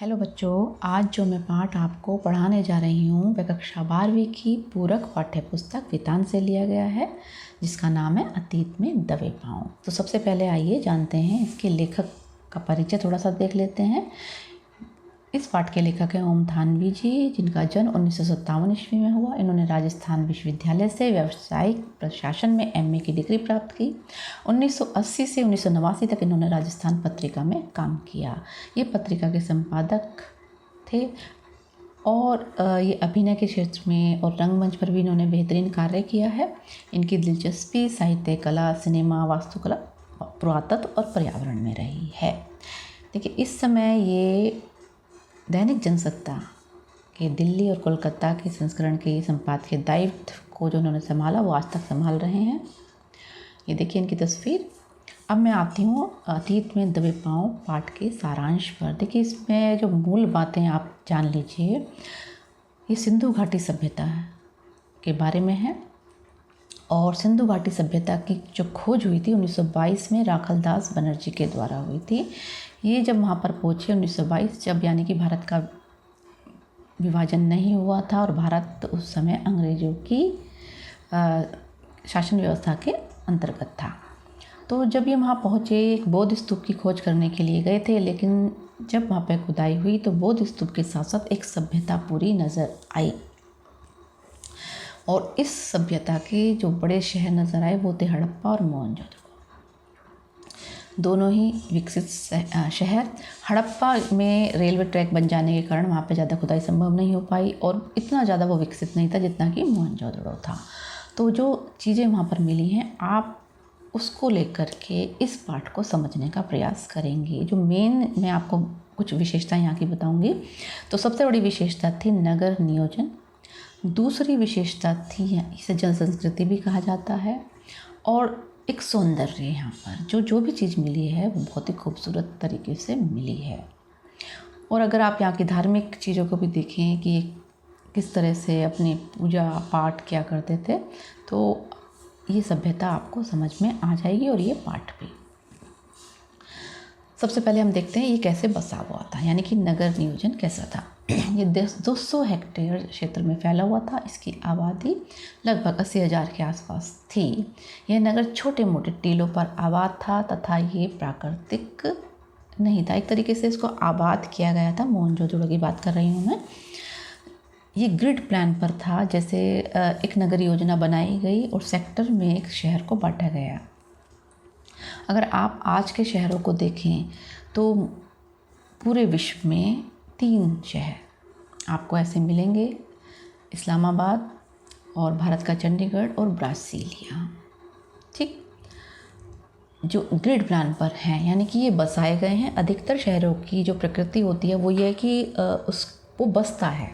Hello बच्चों, आज जो मैं पाठ आपको पढ़ाने जा रही हूँ वह कक्षा 12वीं की पूरक पाठ्य पुस्तक वितान से लिया गया है, जिसका नाम है अतीत में दबे पाँव। तो सबसे पहले आइए जानते हैं इसके लेखक का परिचय, थोड़ा सा देख लेते हैं। इस पाठ के लेखक हैं ओम थानवी जी, जिनका जन्म 1957 ईस्वी में हुआ। इन्होंने राजस्थान विश्वविद्यालय से व्यावसायिक प्रशासन में एमए की डिग्री प्राप्त की। 1980 से 1989 तक इन्होंने राजस्थान पत्रिका में काम किया। ये पत्रिका के संपादक थे और ये अभिनय के क्षेत्र में और रंगमंच पर भी इन्होंने बेहतरीन कार्य किया है। इनकी दिलचस्पी साहित्य, कला, सिनेमा, वास्तुकला, पुरातत्व और पर्यावरण में रही है। देखिए, इस समय ये दैनिक जनसत्ता के दिल्ली और कोलकाता के संस्करण के संपादकीय दायित्व को जो उन्होंने संभाला वो आज तक संभाल रहे हैं। ये देखिए इनकी तस्वीर। अब मैं आती हूँ अतीत में दबे पाँव पाठ के सारांश पर। देखिए, इसमें जो मूल बातें आप जान लीजिए। ये सिंधु घाटी सभ्यता के बारे में है और सिंधु घाटी सभ्यता की जो खोज हुई थी 1922 में राखलदास बनर्जी के द्वारा हुई थी। ये जब वहाँ पर पहुँचे 1922, जब यानी कि भारत का विभाजन नहीं हुआ था और भारत उस समय अंग्रेज़ों की शासन व्यवस्था के अंतर्गत था। तो जब ये वहाँ पहुँचे, एक बौद्ध स्तूप की खोज करने के लिए गए थे, लेकिन जब वहाँ पर खुदाई हुई तो बौद्ध स्तूप के साथ साथ एक सभ्यता पूरी नज़र आई और इस सभ्यता के जो बड़े शहर नज़र आए वो थे हड़प्पा और मोहनजोदड़ो। दोनों ही विकसित शहर। हड़प्पा में रेलवे ट्रैक बन जाने के कारण वहाँ पे ज़्यादा खुदाई संभव नहीं हो पाई और इतना ज़्यादा वो विकसित नहीं था जितना कि मोहनजोदड़ो था। तो जो चीज़ें वहाँ पर मिली हैं, आप उसको लेकर के इस पाठ को समझने का प्रयास करेंगे। जो मेन मैं आपको कुछ विशेषताएँ यहाँ की बताऊँगी। तो सबसे बड़ी विशेषता थी नगर नियोजन। दूसरी विशेषता थी, इसे जन संस्कृति भी कहा जाता है, और एक सौंदर्य। यहाँ पर जो भी चीज़ मिली है वो बहुत ही खूबसूरत तरीके से मिली है। और अगर आप यहाँ की धार्मिक चीज़ों को भी देखें कि किस तरह से अपनी पूजा पाठ क्या करते थे, तो ये सभ्यता आपको समझ में आ जाएगी और ये पाठ भी। सबसे पहले हम देखते हैं ये कैसे बसा हुआ था, यानी कि नगर नियोजन कैसा था। ये 200 हेक्टेयर क्षेत्र में फैला हुआ था। इसकी आबादी लगभग 80,000 के आसपास थी। यह नगर छोटे मोटे टीलों पर आबाद था तथा ये प्राकृतिक नहीं था। एक तरीके से इसको आबाद किया गया था। मोहनजोदड़ो की बात कर रही हूँ मैं। ये ग्रिड प्लान पर था, जैसे एक नगर योजना बनाई गई और सेक्टर में एक शहर को बांटा गया। अगर आप आज के शहरों को देखें तो पूरे विश्व में 3 शहर आपको ऐसे मिलेंगे, इस्लामाबाद और भारत का चंडीगढ़ और ब्राज़ीलिया। ठीक, जो ग्रिड प्लान पर हैं, यानी कि ये बसाए गए हैं। अधिकतर शहरों की जो प्रकृति होती है वो ये है कि वो बसता है।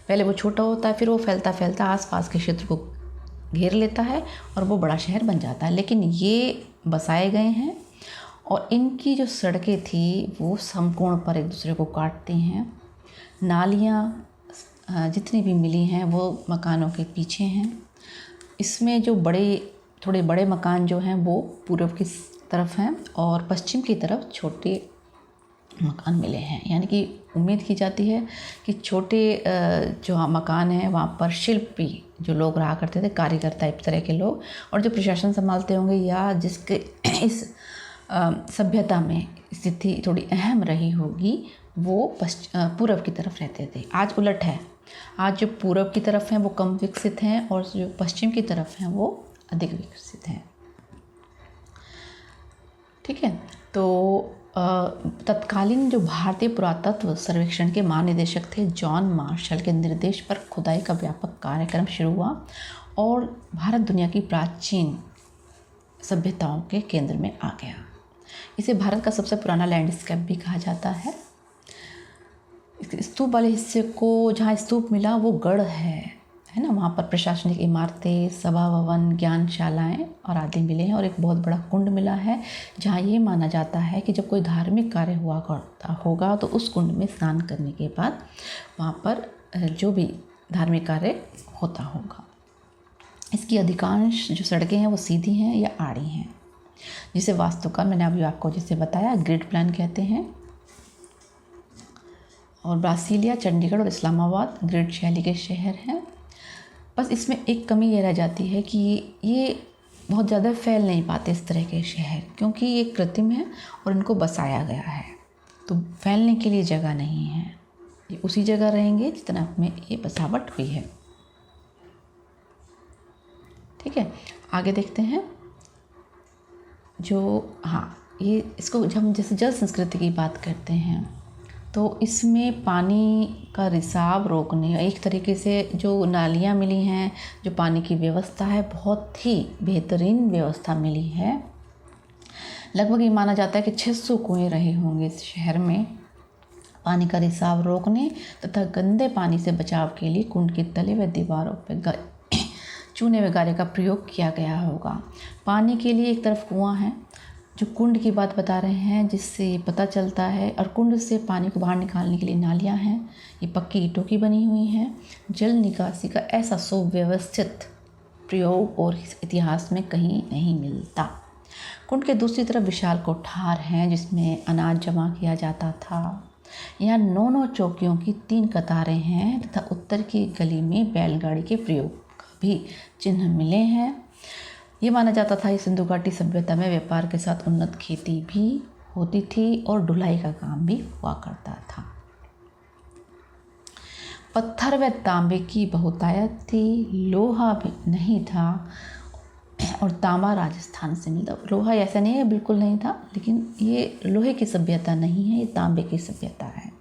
पहले वो छोटा होता है, फिर वो फैलता फैलता आसपास के क्षेत्र को घेर लेता है और वो बड़ा शहर बन जाता है। लेकिन ये बसाए गए हैं और इनकी जो सड़कें थी वो समकोण पर एक दूसरे को काटती हैं। नालियाँ जितनी भी मिली हैं वो मकानों के पीछे हैं। इसमें जो थोड़े बड़े मकान जो हैं वो पूर्व की तरफ हैं और पश्चिम की तरफ छोटे मकान मिले हैं। यानी कि उम्मीद की जाती है कि छोटे जो मकान हैं वहाँ पर शिल्पी जो लोग रहा करते थे, कारीगर टाइप तरह के लोग, और जो प्रशासन संभालते होंगे या जिसके इस सभ्यता में स्थिति थोड़ी अहम रही होगी, वो पूर्व की तरफ रहते थे। आज उलट है। आज जो पूर्व की तरफ हैं वो कम विकसित हैं और जो पश्चिम की तरफ हैं वो अधिक विकसित हैं। ठीक है। तो तत्कालीन जो भारतीय पुरातत्व सर्वेक्षण के महानिदेशक थे जॉन मार्शल के निर्देश पर खुदाई का व्यापक कार्यक्रम शुरू हुआ और भारत दुनिया की प्राचीन सभ्यताओं के केंद्र में आ गया। इसे भारत का सबसे पुराना लैंडस्केप भी कहा जाता है। स्तूप वाले हिस्से को, जहाँ स्तूप मिला वो गढ़ है ना, वहाँ पर प्रशासनिक इमारतें, सभा भवन, ज्ञानशालाएँ और आदि मिले हैं और एक बहुत बड़ा कुंड मिला है, जहाँ ये माना जाता है कि जब कोई धार्मिक कार्य हुआ करता होगा तो उस कुंड में स्नान करने के बाद वहाँ पर जो भी धार्मिक कार्य होता होगा। इसकी अधिकांश जो सड़कें हैं वो सीधी हैं या आड़ी हैं, जिसे वास्तुकार मैंने अभी आपको जिसे बताया ग्रिड प्लान कहते हैं। और ब्रासीलिया, चंडीगढ़ और इस्लामाबाद ग्रिड शैली के शहर हैं। बस इसमें एक कमी ये रह जाती है कि ये बहुत ज़्यादा फैल नहीं पाते इस तरह के शहर, क्योंकि ये कृत्रिम है और इनको बसाया गया है, तो फैलने के लिए जगह नहीं है। ये उसी जगह रहेंगे जितना में ये बसावट हुई है। ठीक है, आगे देखते हैं। ये इसको जब हम जैसे जल संस्कृति की बात करते हैं तो इसमें पानी का रिसाव रोकने, एक तरीके से जो नालियाँ मिली हैं, जो पानी की व्यवस्था है, बहुत ही बेहतरीन व्यवस्था मिली है। लगभग ये माना जाता है कि 600 कुएँ रहे होंगे इस शहर में। पानी का रिसाव रोकने तथा गंदे पानी से बचाव के लिए कुंड के तले व दीवारों पर चूने वगैरह का प्रयोग किया गया होगा। पानी के लिए एक तरफ कुआं है, जो कुंड की बात बता रहे हैं, जिससे ये पता चलता है, और कुंड से पानी को बाहर निकालने के लिए नालियां हैं, ये पक्की ईंटों की बनी हुई हैं। जल निकासी का ऐसा सुव्यवस्थित प्रयोग और इतिहास में कहीं नहीं मिलता। कुंड के दूसरी तरफ विशाल कोठार हैं जिसमें अनाज जमा किया जाता था। यहाँ 9 चौकियों की 3 कतारें हैं तथा उत्तर की गली में बैलगाड़ी के प्रयोग का भी चिन्ह मिले हैं। ये माना जाता था कि सिंधु घाटी सभ्यता में व्यापार के साथ उन्नत खेती भी होती थी और ढुलाई का काम भी हुआ करता था। पत्थर व तांबे की बहुतायत थी, लोहा भी नहीं था, और तांबा राजस्थान से मिलता। लोहा ऐसा नहीं है बिल्कुल नहीं था, लेकिन ये लोहे की सभ्यता नहीं है, ये तांबे की सभ्यता है।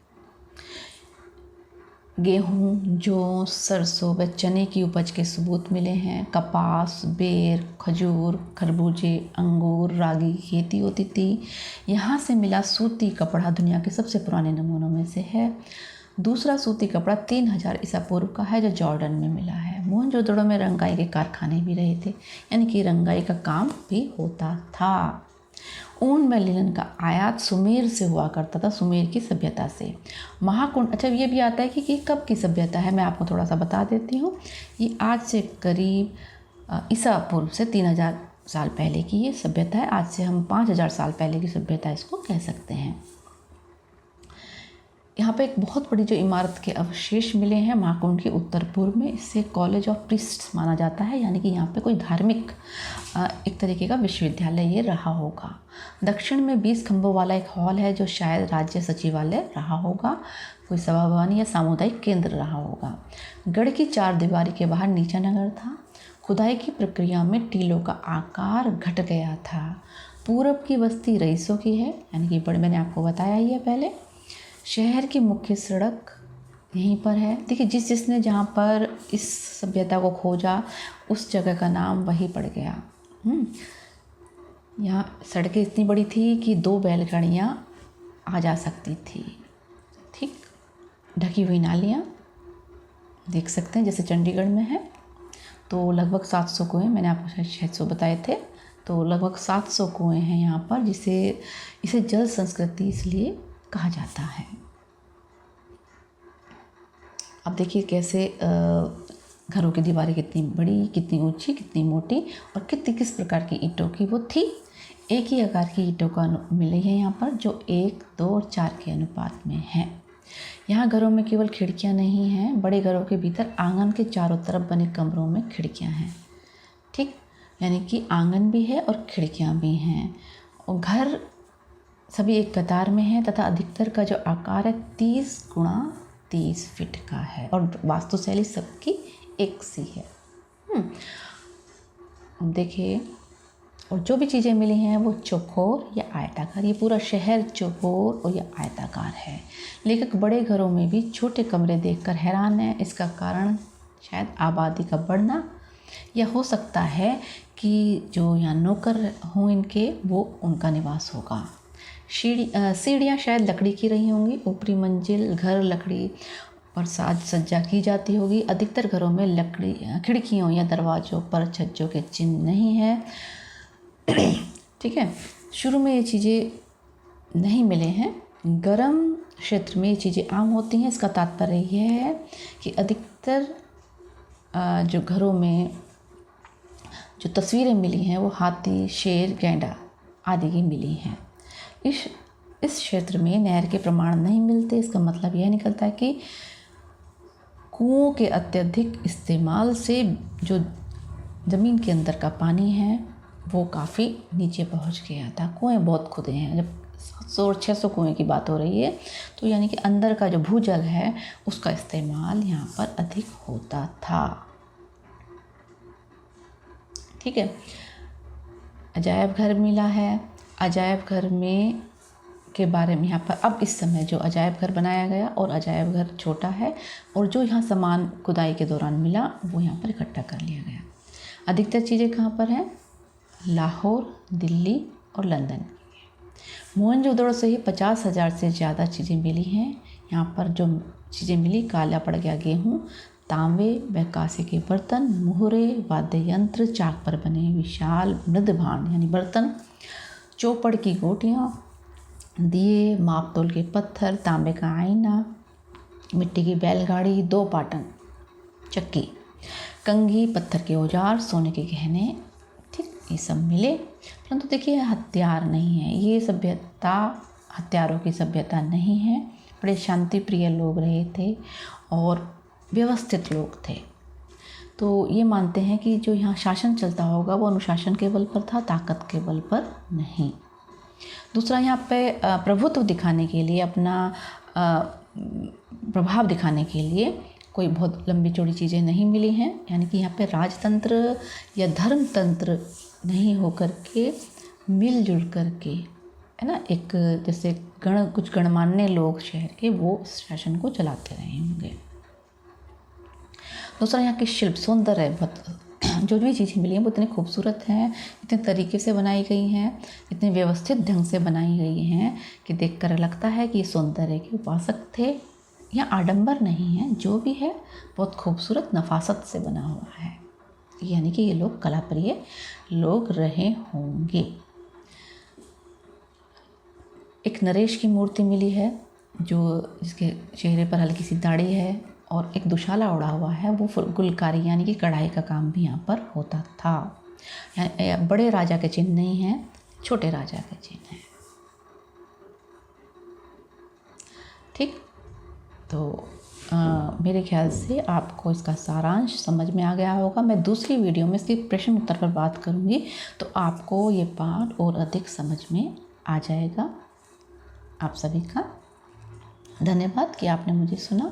गेहूँ, जौ, सरसों व चने की उपज के सबूत मिले हैं। कपास, बेर, खजूर, खरबूजे, अंगूर, रागी की खेती होती थी। यहाँ से मिला सूती कपड़ा दुनिया के सबसे पुराने नमूनों में से है। दूसरा सूती कपड़ा 3000 ईसा पूर्व का है, जो जॉर्डन में मिला है। मोहनजोदड़ो में रंगाई के कारखाने भी रहे थे, यानी कि रंगाई का काम भी होता था। ऊन व लिनन का आयात सुमेर से हुआ करता था, सुमेर की सभ्यता से। महाकुंड, अच्छा ये भी आता है कि ये कब की सभ्यता है, मैं आपको थोड़ा सा बता देती हूँ। ये आज से करीब ईसा पूर्व से 3000 साल पहले की ये सभ्यता है। आज से हम 5000 साल पहले की सभ्यता इसको कह सकते हैं। यहाँ पे एक बहुत बड़ी जो इमारत के अवशेष मिले हैं महाकुंड के उत्तर पूर्व में, इससे कॉलेज ऑफ प्रीस्ट्स माना जाता है, यानी कि यहाँ पे कोई धार्मिक एक तरीके का विश्वविद्यालय ये रहा होगा। दक्षिण में 20 खंभों वाला एक हॉल है, जो शायद राज्य सचिवालय रहा होगा, कोई सभा भवन या सामुदायिक केंद्र रहा होगा। गढ़ की 4 दीवारी के बाहर नीचा नगर था। खुदाई की प्रक्रिया में टीलों का आकार घट गया था। पूरब की बस्ती रईसों की है, यानी कि बड़े, मैंने आपको बताया ही है पहले। शहर की मुख्य सड़क यहीं पर है। देखिए, जिसने जहाँ पर इस सभ्यता को खोजा उस जगह का नाम वही पड़ गया। यहाँ सड़कें इतनी बड़ी थी कि 2 बैलगाड़ियाँ आ जा सकती थी। ठीक, ढकी हुई नालियाँ देख सकते हैं, जैसे चंडीगढ़ में है। तो लगभग 700 कुएँ, मैंने आपको शायद 600 बताए थे, तो लगभग 700 कुएँ हैं यहाँ पर, इसे जल संस्कृति इसलिए कहा जाता है। अब देखिए कैसे घरों की दीवारें कितनी बड़ी, कितनी ऊंची, कितनी मोटी, और किस प्रकार की ईंटों की वो थी। एक ही आकार की ईंटों का मिले हैं यहाँ पर, जो 1, 2 और 4 के अनुपात में है। यहाँ घरों में केवल खिड़कियाँ नहीं हैं, बड़े घरों के भीतर आंगन के चारों तरफ बने कमरों में खिड़कियाँ हैं। ठीक, यानी कि आंगन भी है और खिड़कियाँ भी हैं, और घर सभी एक कतार में है तथा अधिकतर का जो आकार है 30 × 30 फीट का है, और वास्तुशैली सबकी एक सी है। अब देखिए, और जो भी चीज़ें मिली हैं वो चौकोर या आयताकार, ये पूरा शहर चौकोर और या आयताकार है। लेखक बड़े घरों में भी छोटे कमरे देखकर हैरान है। इसका कारण शायद आबादी का बढ़ना, या हो सकता है कि जो यहाँ नौकर हों इनके, वो उनका निवास होगा। सीढ़ियाँ शायद लकड़ी की रही होंगी। ऊपरी मंजिल घर लकड़ी पर साज सज्जा की जाती होगी। अधिकतर घरों में लकड़ी खिड़कियों या दरवाज़ों पर छज्जों के चिन्ह नहीं है। ठीक है, शुरू में ये चीज़ें नहीं मिले हैं। गर्म क्षेत्र में ये चीज़ें आम होती हैं। इसका तात्पर्य यह है कि अधिकतर जो घरों में जो तस्वीरें मिली हैं वो हाथी, शेर, गैंडा आदि की मिली हैं। इस इस क्षेत्र में नहर के प्रमाण नहीं मिलते। इसका मतलब यह निकलता है कि कुओं के अत्यधिक इस्तेमाल से जो ज़मीन के अंदर का पानी है वो काफ़ी नीचे पहुंच गया था। कुएं बहुत खुदे हैं, जब 700-600 कुएं की बात हो रही है, तो यानी कि अंदर का जो भूजल है उसका इस्तेमाल यहाँ पर अधिक होता था। ठीक है। अजायब घर मिला है। अजायब घर में के बारे में यहाँ पर अब इस समय जो अजायब घर बनाया गया और अजायब घर छोटा है, और जो यहाँ सामान खुदाई के दौरान मिला वो यहाँ पर इकट्ठा कर लिया गया। अधिकतर चीज़ें कहाँ पर हैं? लाहौर, दिल्ली और लंदन। मोहनजोदड़ो से ही 50,000 से ज़्यादा चीज़ें मिली हैं। यहाँ पर जो चीज़ें मिली, काला पड़ गया गेहूँ, तांबे व कांसे के बर्तन, मुहरे, वाद्य यंत्र, चाक पर बने विशाल मृद भांड यानी बर्तन, चौपड़ की गोटियाँ, दिए, माप तोल के पत्थर, तांबे का आईना, मिट्टी की बैलगाड़ी, 2 पाटन, चक्की, कंघी, पत्थर के औजार, सोने के गहने, ठीक, ये सब मिले। परंतु देखिए हथियार नहीं है। ये सभ्यता हथियारों की सभ्यता नहीं है। बड़े शांति प्रिय लोग रहे थे और व्यवस्थित लोग थे। तो ये मानते हैं कि जो यहाँ शासन चलता होगा वो अनुशासन के बल पर था, ताकत के बल पर नहीं। दूसरा, यहाँ पे प्रभुत्व दिखाने के लिए, अपना प्रभाव दिखाने के लिए कोई बहुत लंबी चौड़ी चीज़ें नहीं मिली हैं। यानी कि यहाँ पे राजतंत्र या धर्मतंत्र नहीं होकर के मिलजुल कर के, है ना, एक जैसे कुछ गणमान्य लोग शहर के वो शासन को चलाते रहे होंगे। दूसरा, यहाँ के शिल्प सौंदर्य बहुत, जो भी चीज़ें मिली हैं वो इतनी खूबसूरत हैं, इतने तरीके से बनाई गई हैं, इतने व्यवस्थित ढंग से बनाई गई हैं कि देखकर लगता है कि ये सौंदर्य के उपासक थे। यहाँ आडंबर नहीं है, जो भी है बहुत खूबसूरत नफासत से बना हुआ है। यानी कि ये लोग कलाप्रिय लोग रहे होंगे। एक नरेश की मूर्ति मिली है जिसके चेहरे पर हल्की सी दाढ़ी है और एक दुशाला उड़ा हुआ है। वो गुलकारी यानी कि कढ़ाई का काम भी यहाँ पर होता था। यहाँ बड़े राजा के चिन्ह नहीं हैं, छोटे राजा के चिन्ह हैं। ठीक, तो मेरे ख्याल से आपको इसका सारांश समझ में आ गया होगा। मैं दूसरी वीडियो में इसकी प्रश्न उत्तर पर बात करूँगी, तो आपको ये पाठ और अधिक समझ में आ जाएगा। आप सभी का धन्यवाद कि आपने मुझे सुना।